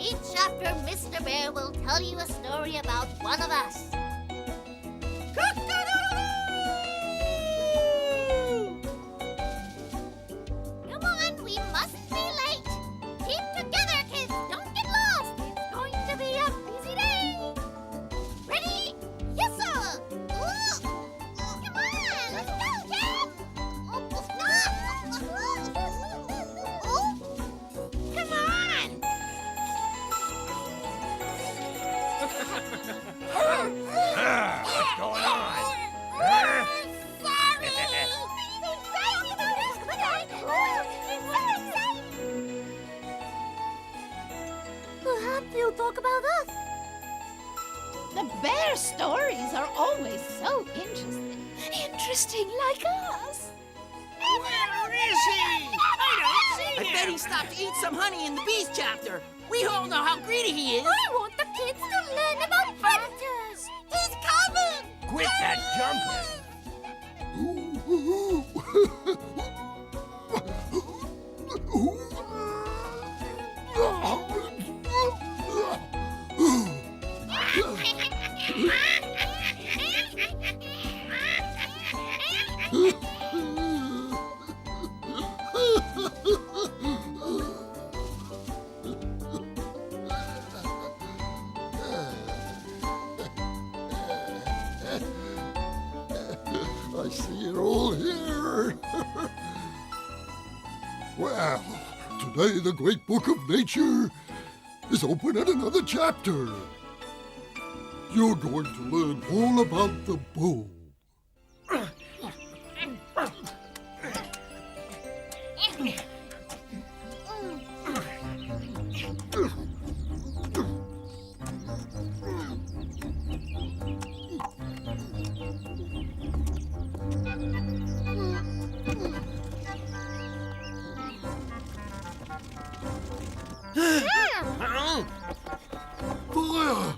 Each chapter, Mr. Bear will tell you a story about one of us. Come on, we mustn't be late. Keep together, kids. Don't get lost. It's going to be a busy day. Ready? Yes, sir. Ooh. Come on, let's go, Jam. Oh, come on. What's going on? Perhaps you'll talk about us. The bear stories are always so interesting. Interesting like us. Where is he? I don't see I him. bet he stopped to eat some honey in the bees chapter. We all know how greedy he is. I want the kids to learn about predators. He's coming. Quit that jumping. I see it all here. Well, today the great book of nature is open at another chapter. You're going to learn all about the bow. Fire!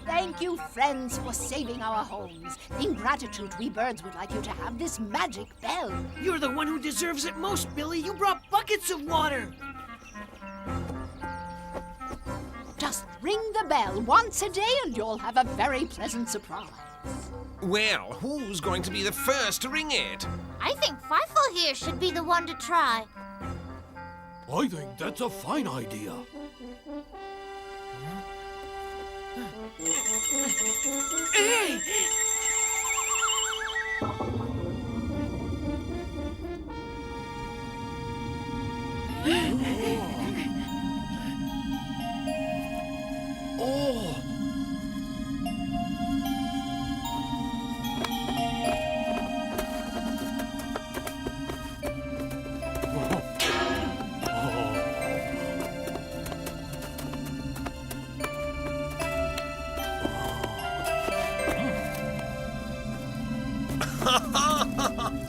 Thank you, friends, for saving our homes. In gratitude, we birds would like you to have this magic bell. You're the one who deserves it most, Billy. You brought buckets of water. Just ring the bell once a day and you'll have a very pleasant surprise. Well, who's going to be the first to ring it? I think Fifle here should be the one to try. I think that's a fine idea. Hey! Oh!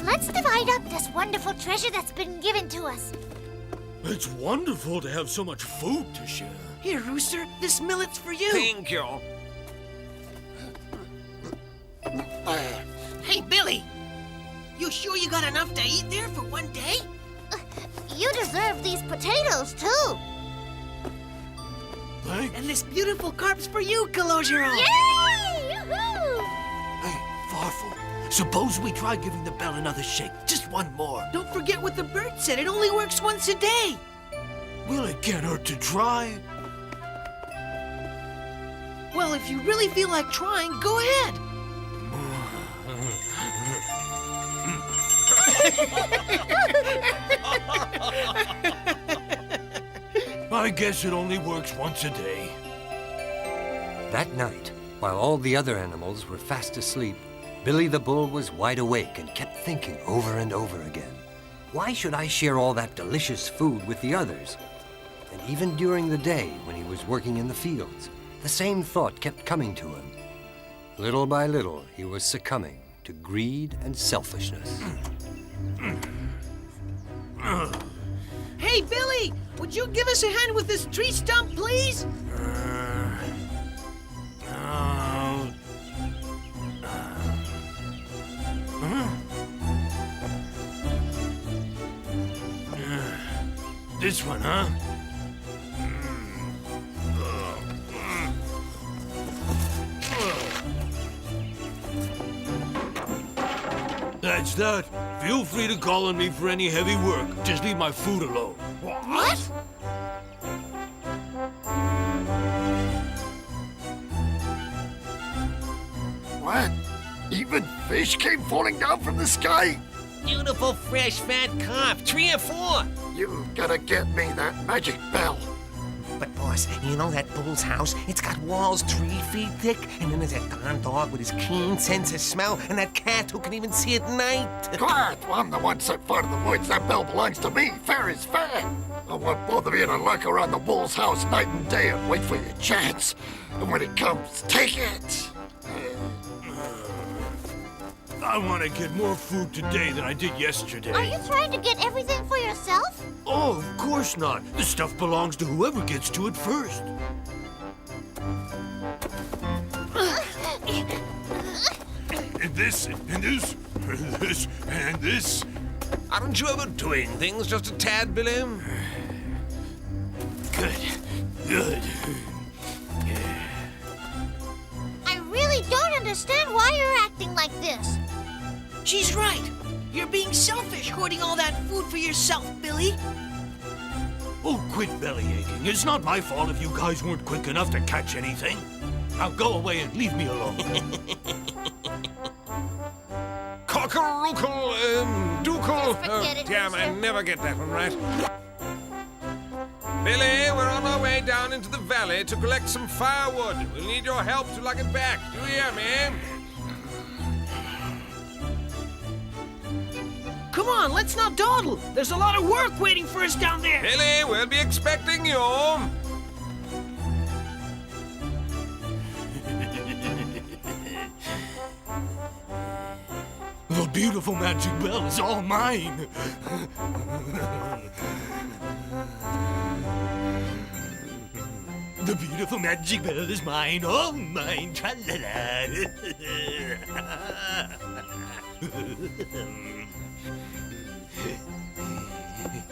Let's divide up this wonderful treasure that's been given to us. It's wonderful to have so much food to share. Here, Rooster, this millet's for you. Thank you. Hey, Billy! You sure you got enough to eat there for one day? You deserve these potatoes, too. Thanks. And this beautiful carp's for you, Calogero. Yay! Yoo-hoo! Hey, Farfel, suppose we try giving the bell another shake. Just one more. Don't forget what the bird said. It only works once a day. Will it can't hurt to try? Well, if you really feel like trying, go ahead. I guess it only works once a day. That night, while all the other animals were fast asleep, Billy the Bull was wide awake and kept thinking over and over again. Why should I share all that delicious food with the others? And even during the day when he was working in the fields, the same thought kept coming to him. Little by little, he was succumbing to greed and selfishness. Hey, Billy! Would you give us a hand with this tree stump, please? This one, huh? That's that. Feel free to call on me for any heavy work. Just leave my food alone. What? What? Even fish came falling down from the sky? Beautiful, fresh, fat carp. 3 or 4. You gotta get me that magic bell. But, boss, you know that bull's house? It's got walls 3 feet thick, and then there's that darn dog with his keen sense of smell, and that cat who can even see at night. Quiet! Well, I'm the one so far to the woods. That bell belongs to me. Fair is fair. I want both of you to lurk around the bull's house night and day and wait for your chance. And when it comes, take it. I want to get more food today than I did yesterday. Are you trying to get everything for yourself? Oh, of course not. The stuff belongs to whoever gets to it first. And this, and this, and this, and this. Aren't you overdoing things just a tad, Billy? Good, good. I really don't understand why you're acting like this. She's right. You're being selfish, hoarding all that food for yourself, Billy. Oh, quit belly aching. It's not my fault if you guys weren't quick enough to catch anything. Now go away and leave me alone. Cockle-rookle, dookle. Just forget it, Damn, I mister. never get that one right. Billy, we're on our way down into the valley to collect some firewood. We'll need your help to lug it back. Do you hear me? Come on, let's not dawdle. There's a lot of work waiting for us down there. Billy, we'll be expecting you. The beautiful magic bell is all mine. The beautiful magic bell is mine, all mine. Tra-la-la.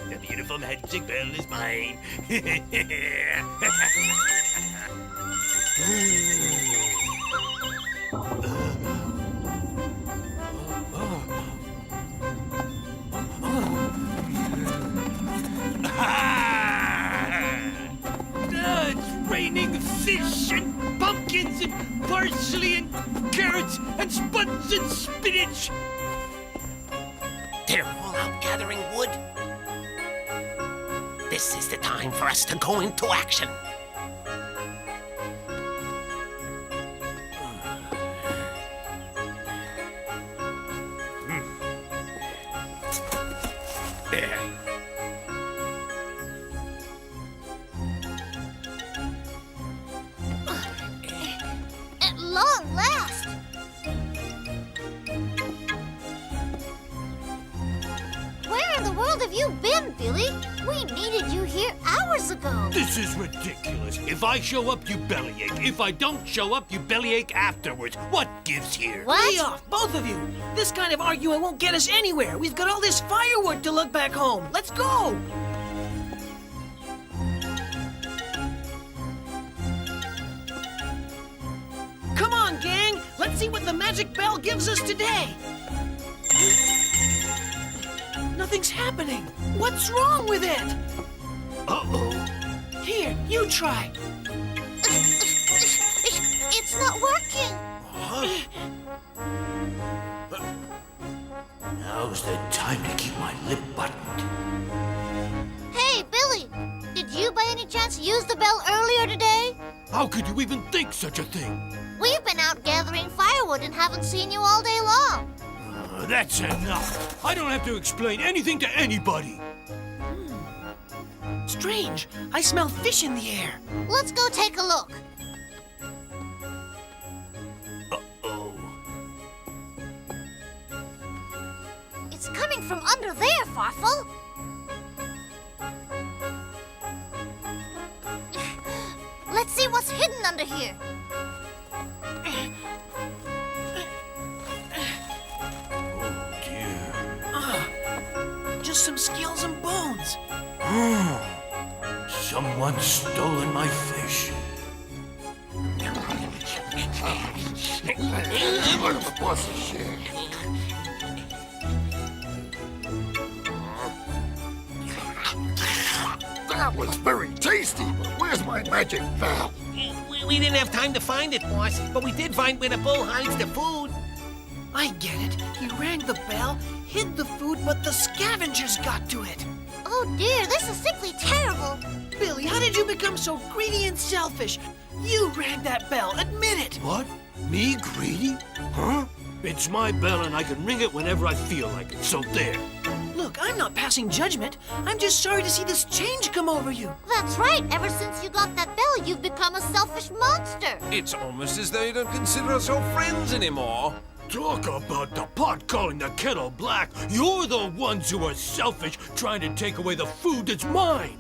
The beautiful magic bell is mine. It's raining fish and pumpkins and parsley and carrots and spuds and spinach. They're all out gathering wood. This is the time for us to go into action. There. At long last. Where in the world have you been, Billy? We needed you here hours ago. This is ridiculous. If I show up, you bellyache. If I don't show up, you bellyache afterwards. What gives here? Lay off, both of you. This kind of arguing won't get us anywhere. We've got all this firewood to lug back home. Let's go. Come on, gang. Let's see what the magic bell gives us today. Nothing's happening. What's wrong with it? Uh-oh. Here, you try. It's not working. Now's the time to keep my lip buttoned. Hey, Billy, did you by any chance use the bell earlier today? How could you even think such a thing? We've been out gathering firewood firewood and haven't seen you all day long. That's enough. I don't have to explain anything to anybody. Strange. I smell fish in the air. Let's go take a look. Uh-oh. It's coming from under there, Farfel. Let's see what's hidden under here. Oh, dear. Just some scales and bones. Someone's stolen my fish. Look at the boss's share. That was very tasty, but where's my magic bell? We didn't have time to find it, boss, but we did find where the bull hides the food. I get it. He rang the bell, hid the food, but the scavengers got to it. Oh dear, this is simply terrible. Billy, how did you become so greedy and selfish? You rang that bell. Admit it. What? Me greedy? Huh? It's my bell and I can ring it whenever I feel like it, so there. Look, I'm not passing judgment. I'm just sorry to see this change come over you. That's right. Ever since you got that bell, you've become a selfish monster. It's almost as though you don't consider us your friends anymore. Talk about the pot calling the kettle black. You're the ones who are selfish, trying to take away the food that's mine.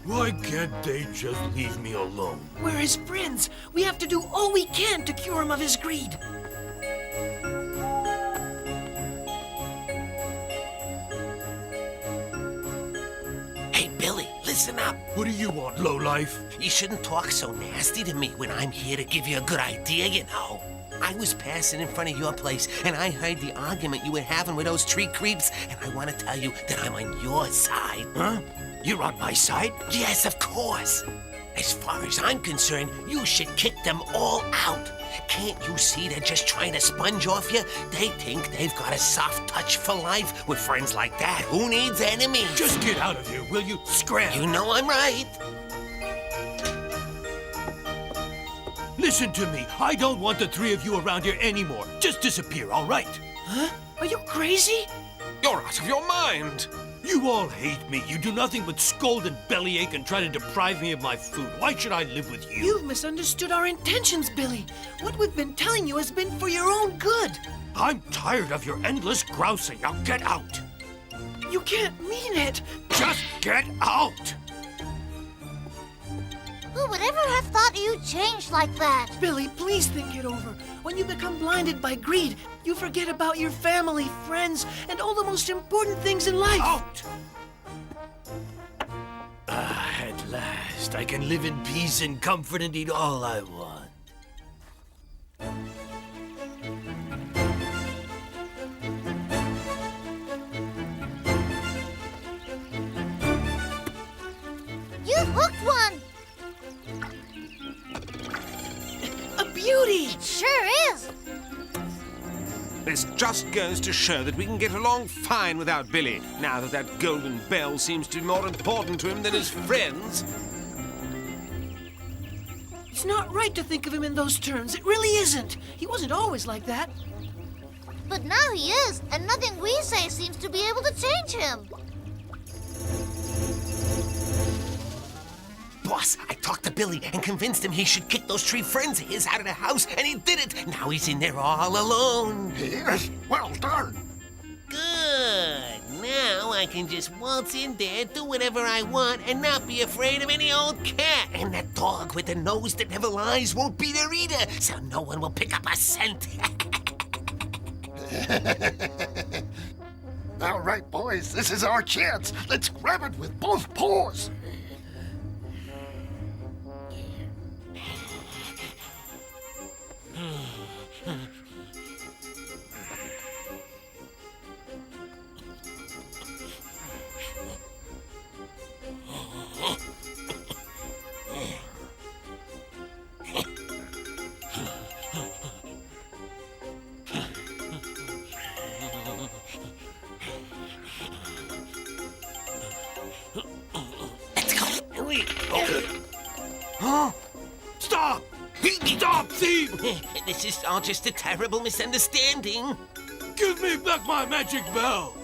Why can't they just leave me alone? We're his friends. We have to do all we can to cure him of his greed. Hey, Billy, listen up. What do you want, lowlife? You shouldn't talk so nasty to me when I'm here to give you a good idea, you know. I was passing in front of your place, and I heard the argument you were having with those tree creeps, and I want to tell you that I'm on your side. Huh? You're on my side? Yes, of course. As far as I'm concerned, you should kick them all out. Can't you see they're just trying to sponge off you? They think they've got a soft touch for life. With friends like that, who needs enemies? Just get out of here, will you? Scram! You know I'm right. Listen to me. I don't want the three of you around here anymore. Just disappear, all right? Huh? Are you crazy? You're out of your mind. You all hate me. You do nothing but scold and bellyache and try to deprive me of my food. Why should I live with you? You've misunderstood our intentions, Billy. What we've been telling you has been for your own good. I'm tired of your endless grousing. Now get out. You can't mean it. Just get out. Who would ever have thought you'd change like that? Billy, please think it over. When you become blinded by greed, you forget about your family, friends, and all the most important things in life. Out! At last, I can live in peace and comfort and eat all I want. You've hooked one. A beauty! It sure is. This just goes to show that we can get along fine without Billy, now that that golden bell seems to be more important to him than his friends. It's not right to think of him in those terms. It really isn't. He wasn't always like that. But now he is, and nothing we say seems to be able to change him. Boss, I talked to Billy and convinced him he should kick those three friends of his out of the house, and he did it. Now he's in there all alone. Yes, well done. Good. Now I can just waltz in there, do whatever I want, and not be afraid of any old cat. And that dog with the nose that never lies won't be there either, so no one will pick up a scent. All right, boys, this is our chance. Let's grab it with both paws. Huh? Stop! Stop, thief! This is all just a terrible misunderstanding. Give me back my magic bell!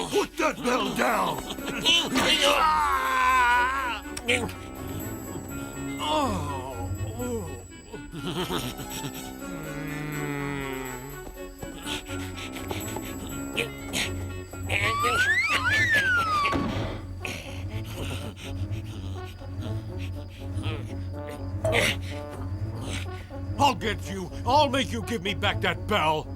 Put that bell down! I'll get you. I'll make you give me back that bell.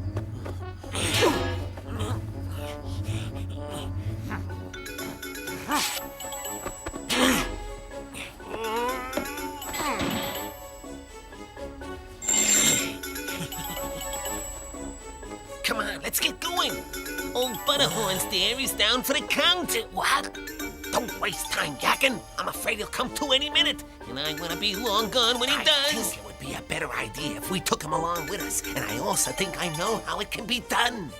Come on, let's get going. Old Butterhorns there is down for the count. What? Don't waste time yakking. I'm afraid he'll come to any minute, and I want to be long gone when he does. I think it would be a better idea if we took him along with us, and I also think I know how it can be done.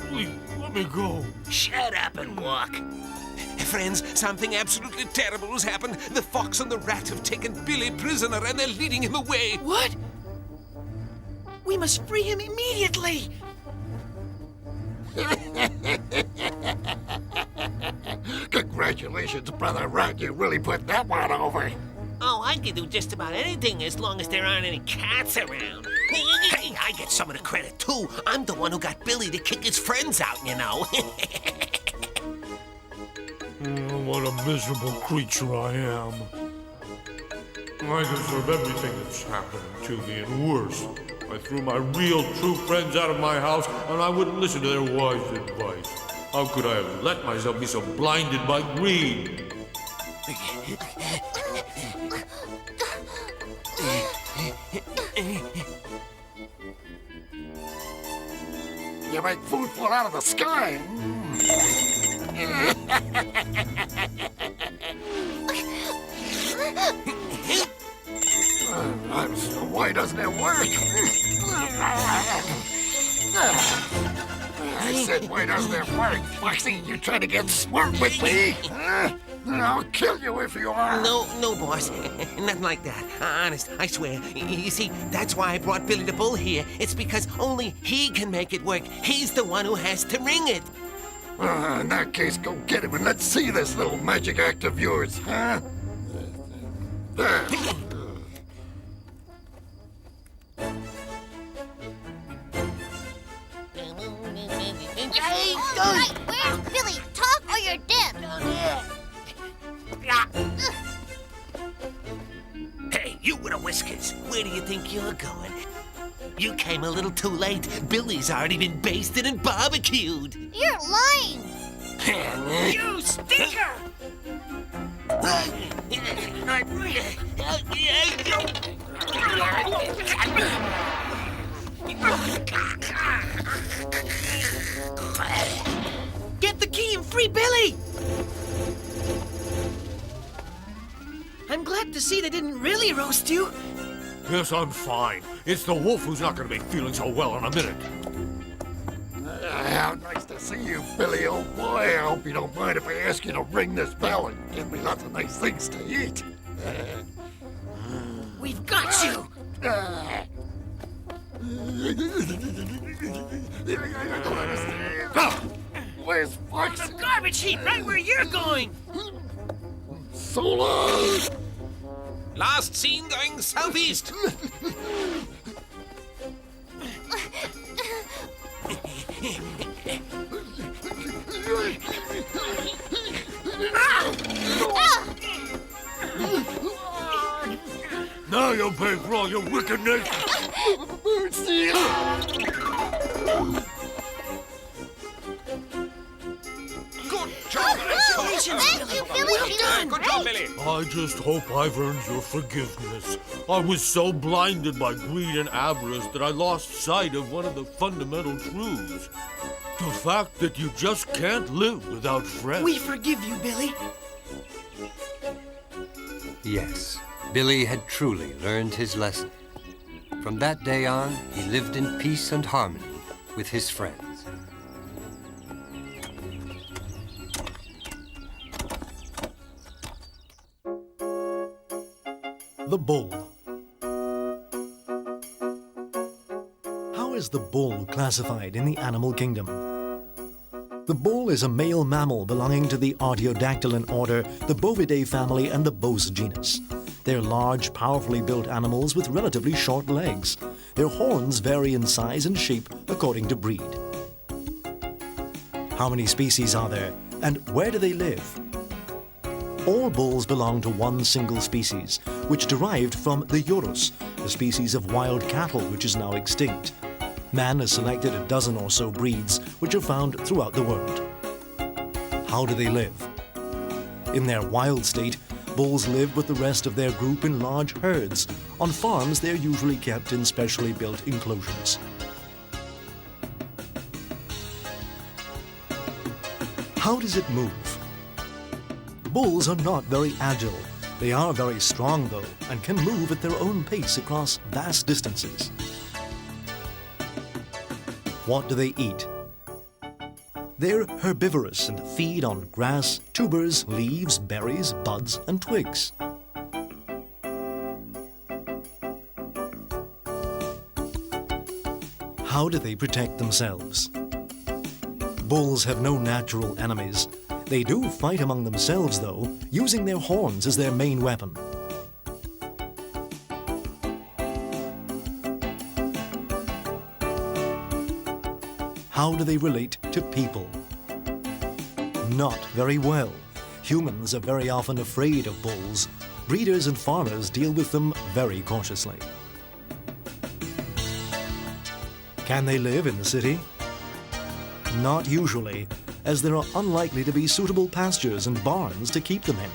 Please, let me go. Shut up and walk. Friends, something absolutely terrible has happened. The fox and the rat have taken Billy prisoner and they're leading him away. What? We must free him immediately! Congratulations, Brother Rat. You really put that one over. Oh, I can do just about anything as long as there aren't any cats around. Hey, I get some of the credit, too. I'm the one who got Billy to kick his friends out, you know. What a miserable creature I am. I deserve everything that's happening to me and worse. I threw my real, true friends out of my house and I wouldn't listen to their wise advice. How could I have let myself be so blinded by greed? You make food fall out of the sky. Why doesn't it work? I said, why doesn't it work? Foxy, you trying to get smart with me? I'll kill you if you are. No, boss. Nothing like that. Honest, I swear. You see, that's why I brought Billy the Bull here. It's because only he can make it work. He's the one who has to ring it. In that case, go get him and let's see this little magic act of yours, huh? There. All right, where's Billy? Talk or you're dead. Hey, you with the whiskers. Where do you think you're going? You came a little too late. Billy's already been basted and barbecued. You're lying. You stinker! Get the key and free Billy! I'm glad to see they didn't really roast you. Yes, I'm fine. It's the wolf who's not going to be feeling so well in a minute. How nice to see you, Billy, old boy. I hope you don't mind if I ask you to ring this bell and give me lots of nice things to eat. We've got you! Where's Fox? The garbage heap, right where you're going! So long! Last seen going southeast. Now you'll pay for all your wickedness. Good job, Thank you, Billy. Well You done. were Good job, great. Billy. I just hope I've earned your forgiveness. I was so blinded by greed and avarice that I lost sight of one of the fundamental truths. The fact that you just can't live without friends. We forgive you, Billy. Yes, Billy had truly learned his lesson. From that day on, he lived in peace and harmony with his friends. The bull. How is the bull classified in the animal kingdom? The bull is a male mammal belonging to the Artiodactylon order, the Bovidae family, and the Bos genus. They're large, powerfully built animals with relatively short legs. Their horns vary in size and shape according to breed. How many species are there, and where do they live? All bulls belong to one single species, which derived from the Urus, a species of wild cattle which is now extinct. Man has selected a dozen or so breeds which are found throughout the world. How do they live? In their wild state, bulls live with the rest of their group in large herds. On farms, they're usually kept in specially built enclosures. How does it move? Bulls are not very agile. They are very strong, though, and can move at their own pace across vast distances. What do they eat? They're herbivorous and feed on grass, tubers, leaves, berries, buds, and twigs. How do they protect themselves? Bulls have no natural enemies. They do fight among themselves, though, using their horns as their main weapon. How do they relate to people? Not very well. Humans are very often afraid of bulls. Breeders and farmers deal with them very cautiously. Can they live in the city? Not usually, as there are unlikely to be suitable pastures and barns to keep them in.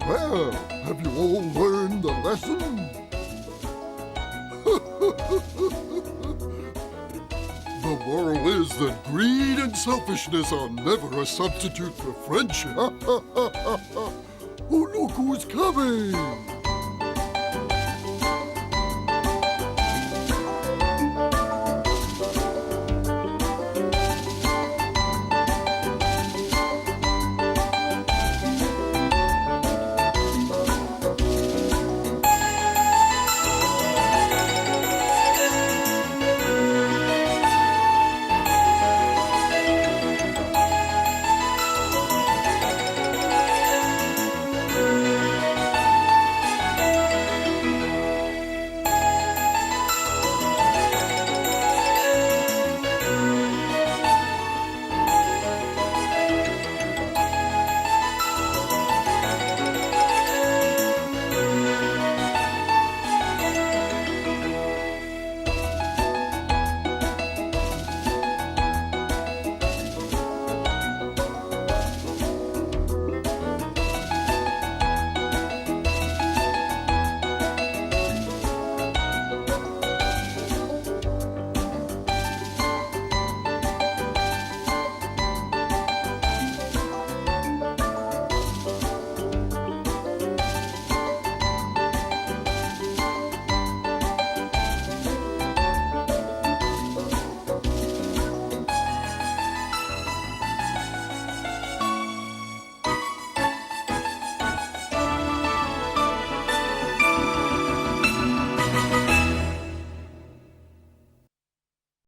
Well, have you all learned the lesson? The moral is that greed and selfishness are never a substitute for friendship. Oh, look who's coming!